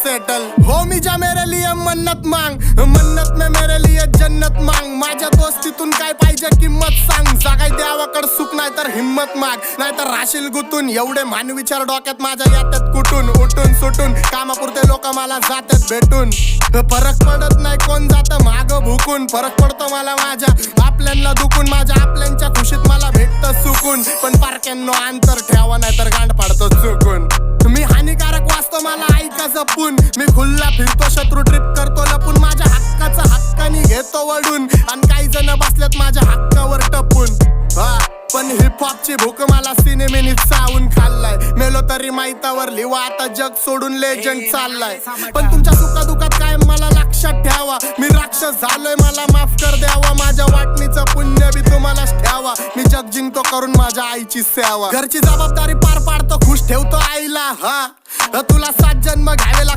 Settle. हो मी जा मेरे लिए मन्नत मांग, मन्नत में मेरे लिए जन्नत मांग. माझ्या दोस्तीतून काय पाहिजे किंमत सांग. जागाय देवाकड सुख नाही तर हिम्मत माग, नाहीतर राशील गुतून. एवढे मान विचार डोक्यात माझ्या येतात कुठून, उठून सुटून. कामापुरते लोक मला जातात भेटून. फरक पडत नाही कोण जातं माग भुकून. फरक पडतो मला माझ्या आपल्यांना दुखून. माझ्या आपल्यांच्या खुशीत मला भेटतं सुकून. पण पारक्यांनो अंतर ठेवा नाही तर गांड पाडतो चुकून. मी हानिकारक वाचतो मला ऐका जपून. मी खुल्ला फिरतो शत्रू ट्रिप करतो लपून. माझ्या हक्काचा हक्कानी घेतो वडून. आणि काही जण बसलेत माझ्या हक्कावर टपून. पण हिपहॉपची भूक मला सिनेमेनी चावून खाल्लाय. मेलो तरी माहितावर लिवा आता जग सोडून लेजंड चाललाय. पण तुमच्या सुखादुखात काय मला लक्षात ठेवा. मी राक्षस झालोय मला माफ कर द्यावा. माझ्या वाटणीचं पुण्य बी तुम्हालाच ठेवा. मी जग जिंकतो करून माझ्या आईची सेवा. घरची जबाबदारी पार पाडतो खुश ठेवतो आईला. तुला 7 जन्म घ्यावे लागतात